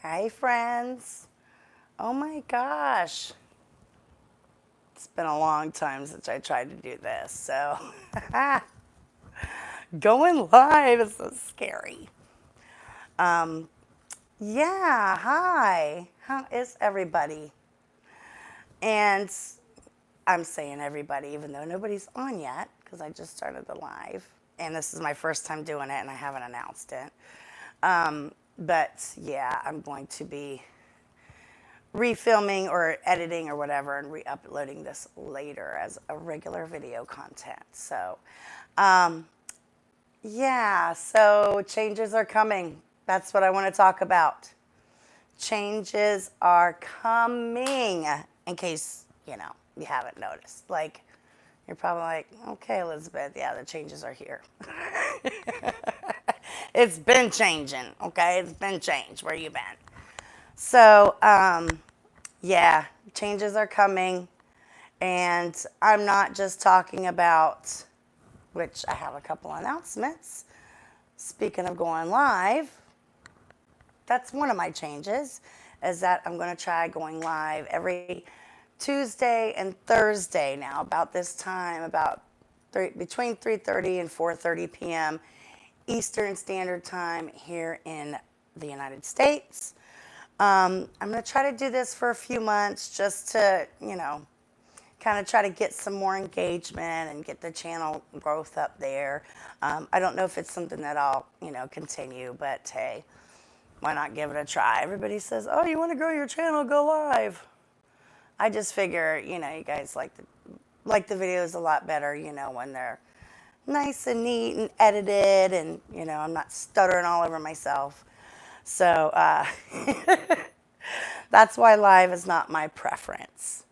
Hi, friends. Oh my gosh. It's been a long time since I tried to do this, so going live is so scary. Yeah, hi. How is everybody? And I'm saying everybody, even though nobody's on yet, because I just started the live. And this is my first time doing it, and I haven't announced it. But yeah, I'm going to be refilming or editing or whatever and re-uploading this later as a regular video content. So, yeah, so changes are coming. That's what I want to talk about. Changes are coming, in case, you haven't noticed. Like, you're probably like, okay, Elizabeth, yeah, the changes are here. It's been changing, okay? It's been changed. Where you been? So, yeah, changes are coming. And I'm not just talking about, which I have a couple announcements. Speaking of going live, that's one of my changes, is that I'm going to try going live every Tuesday and Thursday now, about this time, between 3:30 and 4:30 p.m. Eastern Standard Time here in the United States. I'm going to try to do this for a few months just to, kind of try to get some more engagement and get the channel growth up there. I don't know if it's something that I'll, continue, but hey, why not give it a try? Everybody says, oh, you want to grow your channel, go live. I just figure, you guys like the videos a lot better, when they're nice and neat and edited and, I'm not stuttering all over myself. So that's why live is not my preference.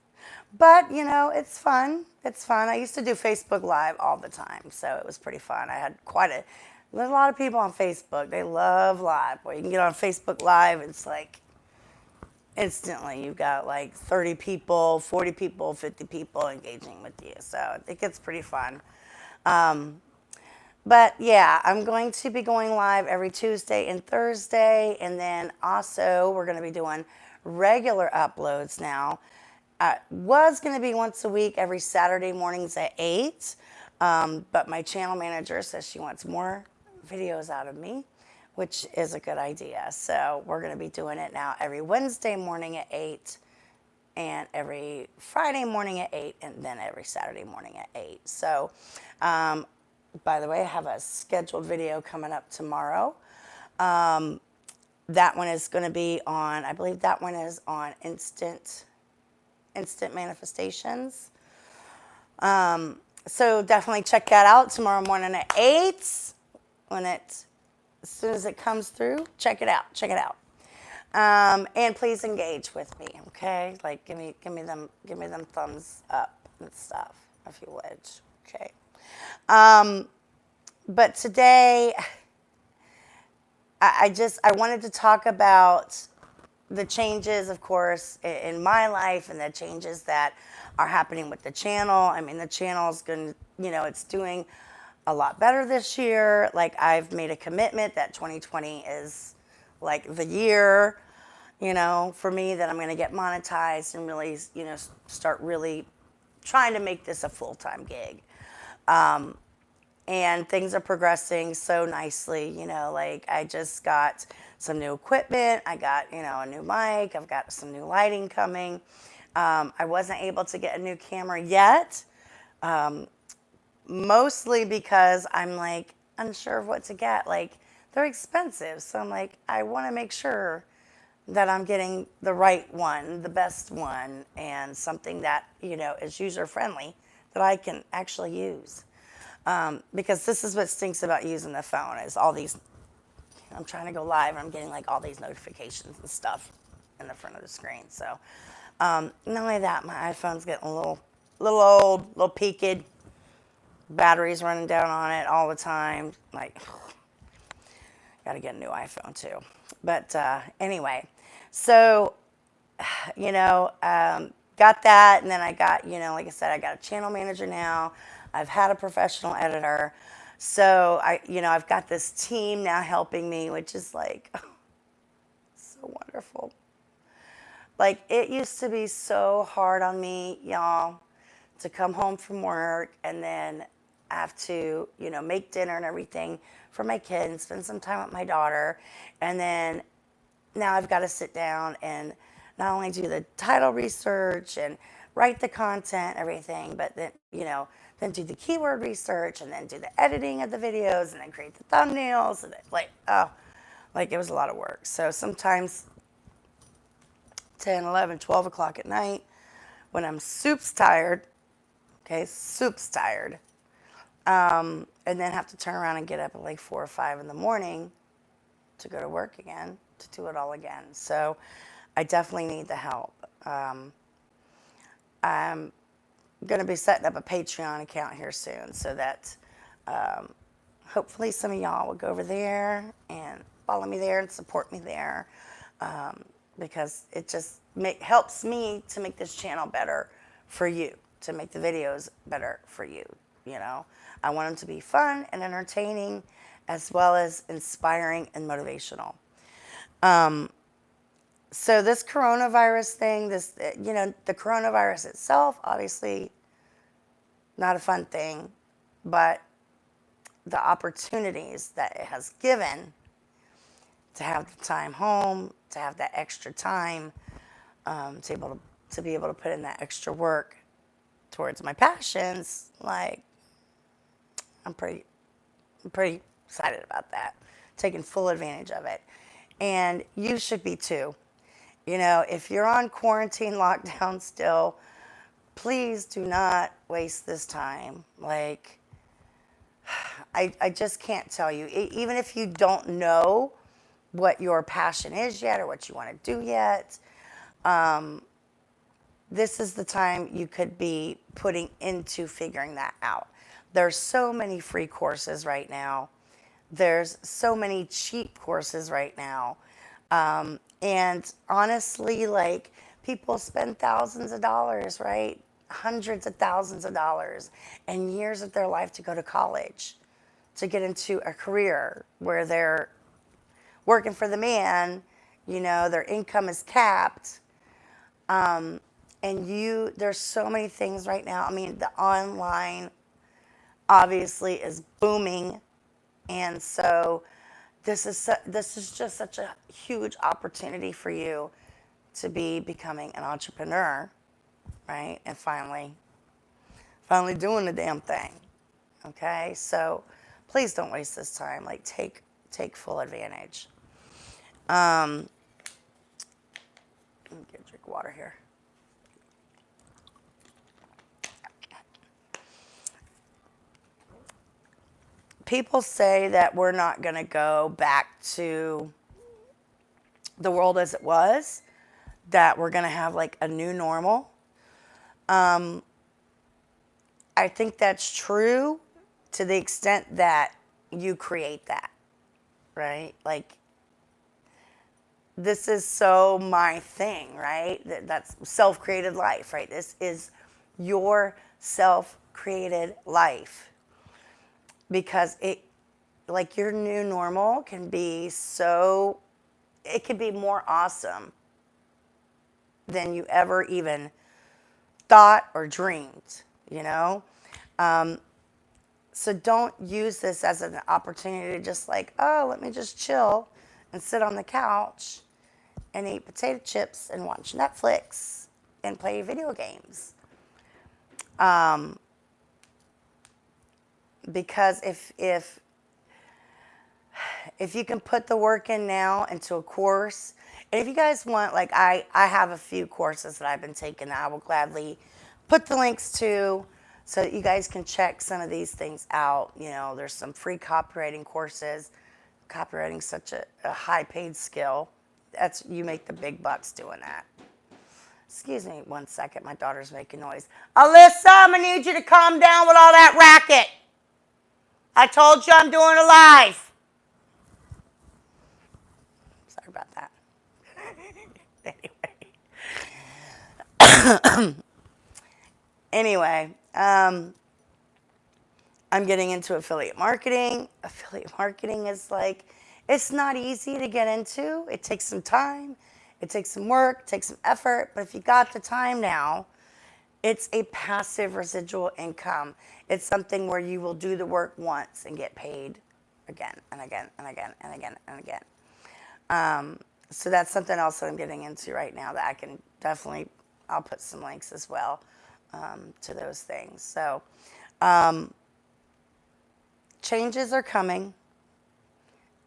But, it's fun. It's fun. I used to do Facebook Live all the time, so it was pretty fun. I had there's a lot of people on Facebook. They love live. Boy, you can get on Facebook Live, it's like instantly you've got like 30 people, 40 people, 50 people engaging with you. So it gets pretty fun. But yeah, I'm going to be going live every Tuesday and Thursday. And then also we're going to be doing regular uploads now. Was going to be once a week, every Saturday mornings at 8. But my channel manager says she wants more videos out of me, which is a good idea. So we're going to be doing it now every Wednesday morning at 8, and every Friday morning at 8, and then every Saturday morning at 8. So, by the way, I have a scheduled video coming up tomorrow. That one is going to be on, I believe that one is on instant manifestations. So definitely check that out tomorrow morning at 8. As soon as it comes through, check it out. And please engage with me, okay? Like give me them thumbs up and stuff, if you would, okay? But today, I wanted to talk about the changes, of course, in my life and the changes that are happening with the channel. I mean, the channel's going to, it's doing a lot better this year. Like, I've made a commitment that 2020 is like the year, for me, that I'm going to get monetized and really, start really trying to make this a full-time gig. And things are progressing so nicely, like I just got some new equipment. I got, a new mic. I've got some new lighting coming. I wasn't able to get a new camera yet, mostly because I'm like unsure of what to get. Like, they're expensive. So I'm like, I want to make sure that I'm getting the right one, the best one, and something that, is user-friendly that I can actually use. Because this is what stinks about using the phone, is all these, I'm trying to go live and I'm getting like all these notifications and stuff in the front of the screen. So, not only that, my iPhone's getting a little old, a little peaked. Batteries running down on it all the time. Like, got to get a new iPhone too. But anyway, so, got that. And then I got, like I said, I got a channel manager now. I've had a professional editor. So I've got this team now helping me, which is like so wonderful. wonderful. Like, it used to be so hard on me, y'all, to come home from work and then have to, make dinner and everything for my kid and spend some time with my daughter. And then now I've got to sit down and not only do the title research and write the content, everything, but then, then do the keyword research and then do the editing of the videos and then create the thumbnails. And it was a lot of work. So sometimes 10, 11, 12 o'clock at night when I'm soup's tired, and then have to turn around and get up at like 4 or 5 in the morning to go to work again, to do it all again. So I definitely need the help. I'm going to be setting up a Patreon account here soon so that hopefully some of y'all will go over there and follow me there and support me there, because it just helps me to make this channel better for you, to make the videos better for you. I want them to be fun and entertaining as well as inspiring and motivational. So this coronavirus thing, the coronavirus itself, obviously not a fun thing, but the opportunities that it has given to have the time home, to have that extra time, to be able to put in that extra work towards my passions, like, I'm pretty excited about that, taking full advantage of it. And you should be too. If you're on quarantine lockdown still, please do not waste this time. Like, I just can't tell you. Even if you don't know what your passion is yet or what you want to do yet, this is the time you could be putting into figuring that out. There's so many free courses right now. There's so many cheap courses right now. And honestly, like, people spend thousands of dollars, right? Hundreds of thousands of dollars and years of their life to go to college, to get into a career where they're working for the man, their income is capped. And there's so many things right now. I mean, the online obviously is booming. And so this is just such a huge opportunity for you to be becoming an entrepreneur, right? And finally doing the damn thing. Okay? So please don't waste this time. Like, take full advantage. Let me get a drink of water here. People say that we're not going to go back to the world as it was, that we're going to have like a new normal. I think that's true to the extent that you create that, right? Like, this is so my thing, right? That's self-created life, right? This is your self-created life. Because your new normal can be it can be more awesome than you ever even thought or dreamed, So don't use this as an opportunity to just let me just chill and sit on the couch and eat potato chips and watch Netflix and play video games. Because if you can put the work in now into a course, and if you guys want, I have a few courses that I've been taking that I will gladly put the links to so that you guys can check some of these things out. There's some free copywriting courses. Copywriting's such a high-paid skill. You make the big bucks doing that. Excuse me 1 second, my daughter's making noise. Alyssa, I'm going to need you to calm down with all that racket. I told you I'm doing a live. Sorry about that. Anyway, I'm getting into affiliate marketing. Affiliate marketing is it's not easy to get into. It takes some time. It takes some work, takes some effort, but if you got the time now, it's a passive residual income. It's something where you will do the work once and get paid again and again and again and again and again. So that's something else that I'm getting into right now that I can definitely, I'll put some links as well to those things. So changes are coming,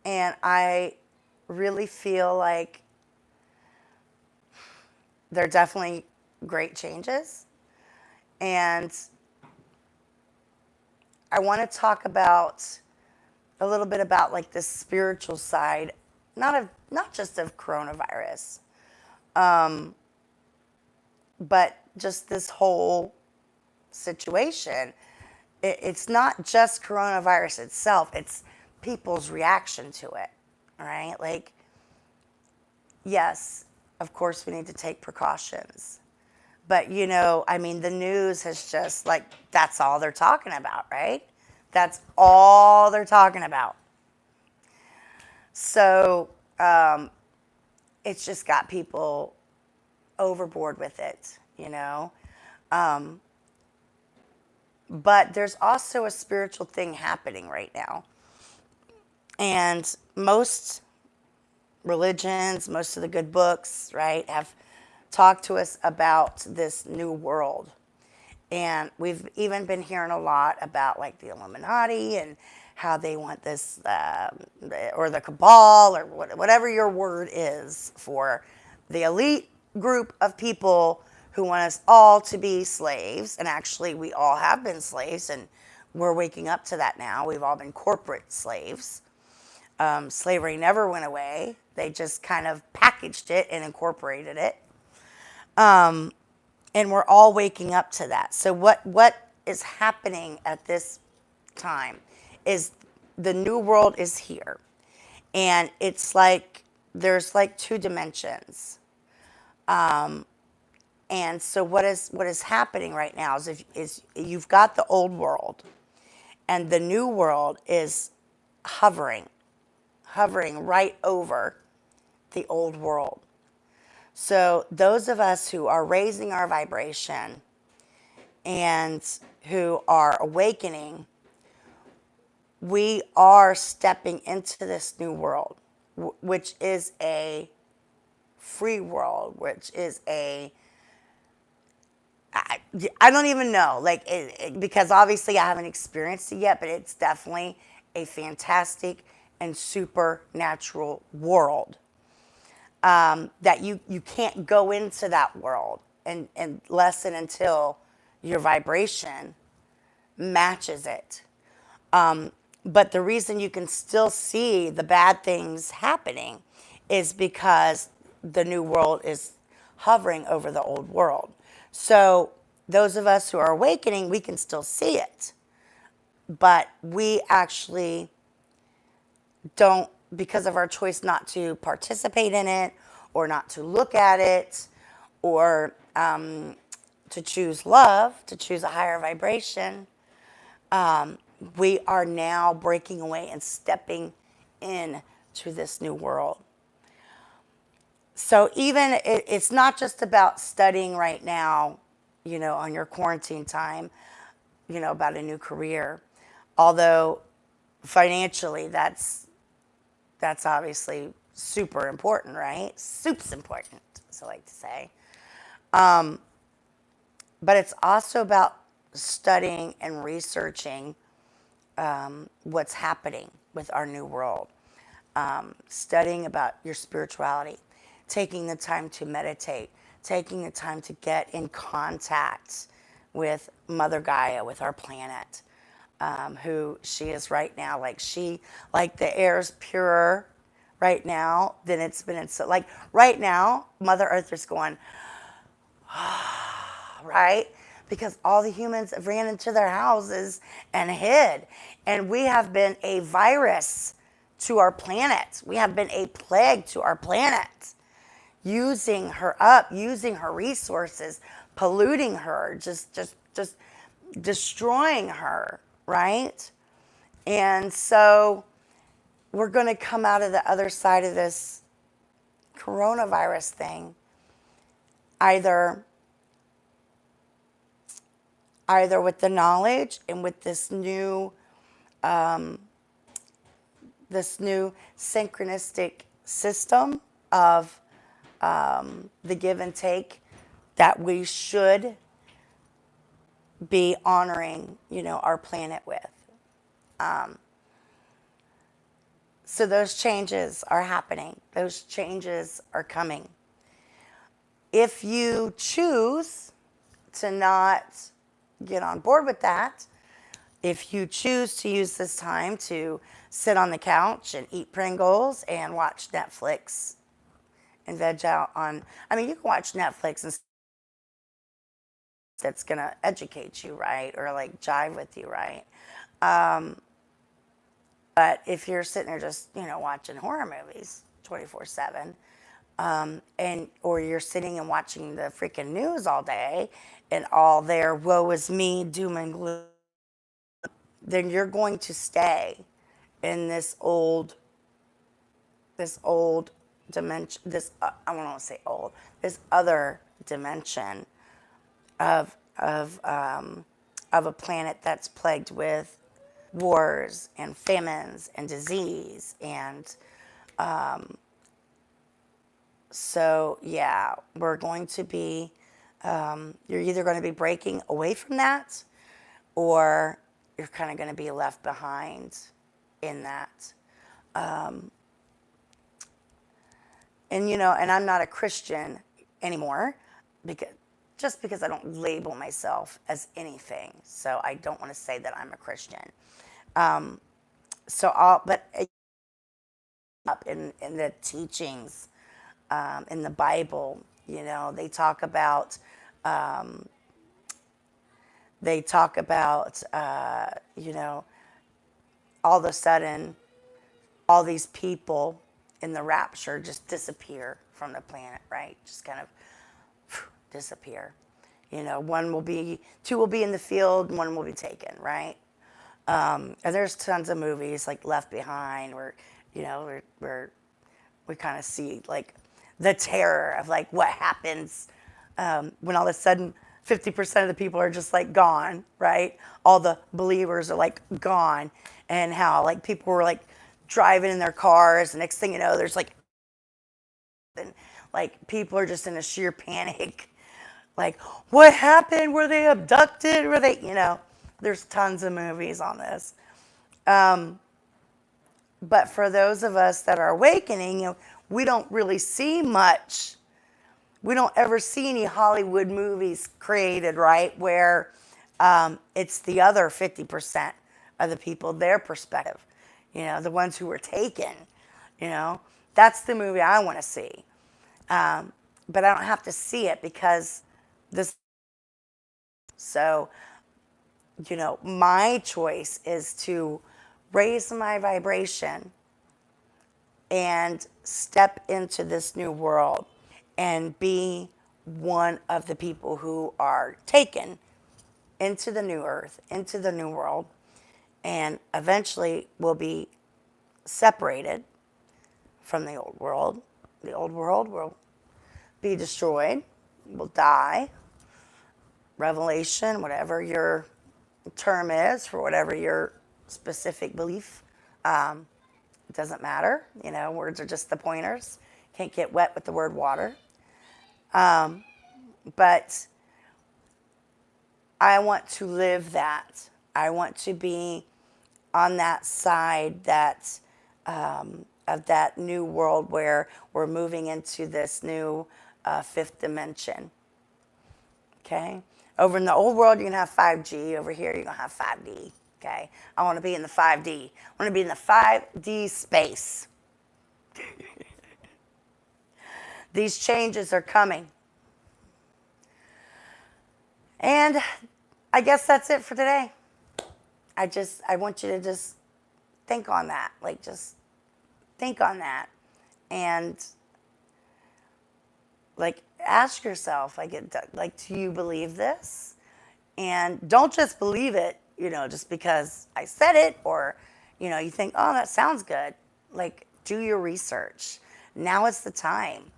and I really feel like they're definitely great changes. And I want to talk about a little bit about like the spiritual side, not just of coronavirus, but just this whole situation. It's not just coronavirus itself, it's people's reaction to it, right? Like, yes, of course we need to take precautions. But, you know, I mean, the news has just, like, that's all they're talking about, right? That's all they're talking about. So it's just got people overboard with it, you know? But there's also a spiritual thing happening right now. And most religions, most of the good books, right, have talked to us about this new world. And we've even been hearing a lot about like the Illuminati and how they want this, or the cabal, or whatever your word is for the elite group of people who want us all to be slaves. And actually, we all have been slaves, and we're waking up to that now. We've all been corporate slaves. Slavery never went away. They just kind of packaged it and incorporated it. And we're all waking up to that. So what is happening at this time is the new world is here. And it's like, there's like two dimensions. And so what is happening right now is you've got the old world, and the new world is hovering right over the old world. So those of us who are raising our vibration and who are awakening, we are stepping into this new world, which is a free world, which is I don't even know, like, because obviously I haven't experienced it yet, but it's definitely a fantastic and supernatural world. That you can't go into that world unless and until your vibration matches it. But the reason you can still see the bad things happening is because the new world is hovering over the old world. So those of us who are awakening, we can still see it. But we actually don't, because of our choice not to participate in it, or not to look at it, or to choose love, to choose a higher vibration, we are now breaking away and stepping into this new world. So even it's not just about studying right now, you know, on your quarantine time, you know, about a new career. Although financially, that's obviously super important, right? Soup's important, as I like to say. But it's also about studying and researching what's happening with our new world. Studying about your spirituality, taking the time to meditate, taking the time to get in contact with Mother Gaia, with our planet, who she is right now. Like the air's purer right now than it's been. So like right now, Mother Earth is going, right? Because all the humans have ran into their houses and hid. And we have been a virus to our planet. We have been a plague to our planet. Using her up, using her resources, polluting her, just destroying her, right? And so we're going to come out of the other side of this coronavirus thing, either with the knowledge and with this new synchronistic system of the give and take that we should be honoring, our planet with. So those changes are happening. Those changes are coming. If you choose to not get on board with that, if you choose to use this time to sit on the couch and eat Pringles and watch Netflix and veg out on, you can watch Netflix and that's going to educate you, right? Or like jive with you, right? But if you're sitting there just, watching horror movies 24/7, or you're sitting and watching the freaking news all day and all their woe is me, doom and gloom, then you're going to stay in this old dimension, I don't want to say old, this other dimension of a planet that's plagued with wars and famines and disease. And so yeah, we're going to be, you're either going to be breaking away from that, or you're kind of going to be left behind in that. And I'm not a Christian anymore, because I don't label myself as anything. So I don't want to say that I'm a Christian. But up in the teachings, in the Bible, they talk about, all of a sudden, all these people in the rapture just disappear from the planet, right? Just kind of disappear. Two will be in the field, and one will be taken, right? And there's tons of movies like Left Behind where, we kind of see like the terror of like what happens when all of a sudden 50% of the people are just like gone, right? All the believers are like gone, and how like people were like driving in their cars, and next thing you know, there's like, and like people are just in a sheer panic. Like, what happened? Were they abducted? Were they, there's tons of movies on this. But for those of us that are awakening, we don't really see much. We don't ever see any Hollywood movies created, right, where it's the other 50% of the people, their perspective, the ones who were taken, that's the movie I want to see. But I don't have to see it because this. So, my choice is to raise my vibration and step into this new world and be one of the people who are taken into the new earth, into the new world, and eventually will be separated from the old world. The old world will be destroyed, will die. Revelation, whatever your term is for whatever your specific belief, it doesn't matter. Words are just the pointers. Can't get wet with the word water. But I want to live that. I want to be on that side that of that new world where we're moving into this new fifth dimension. Okay? Over in the old world, you're going to have 5G. Over here, you're going to have 5D. Okay? I want to be in the 5D. I want to be in the 5D space. These changes are coming. And I guess that's it for today. I want you to just think on that. Like, just think on that. And, like, ask yourself, do you believe this? And don't just believe it, just because I said it, or, you think, oh, that sounds good. Like, do your research. Now is the time.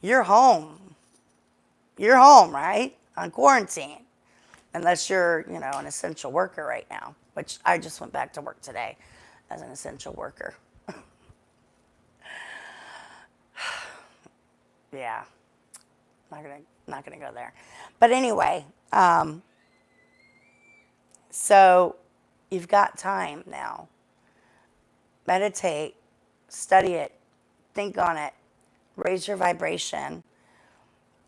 You're home. You're home, right? On quarantine. Unless you're, you know, an essential worker right now, which I just went back to work today as an essential worker. Yeah. Not gonna go there. But anyway, so you've got time now. Meditate, study it, think on it, raise your vibration,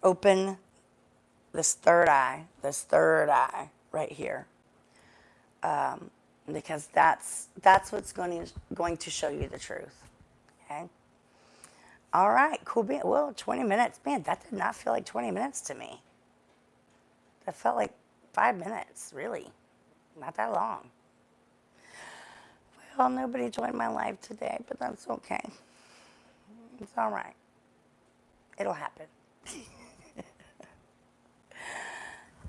open this third eye right here, because that's what's going to show you the truth. Okay. All right, cool. Well, 20 minutes. Man, that did not feel like 20 minutes to me. That felt like 5 minutes, really. Not that long. Well, nobody joined my live today, but that's okay. It's all right. It'll happen.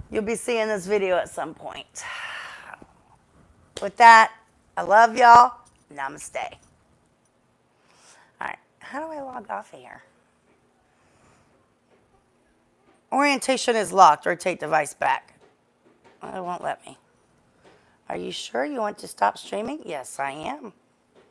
You'll be seeing this video at some point. With that, I love y'all. Namaste. All right, how do I log off of here? Orientation is locked. Rotate device back. It won't let me. Are you sure you want to stop streaming? Yes, I am.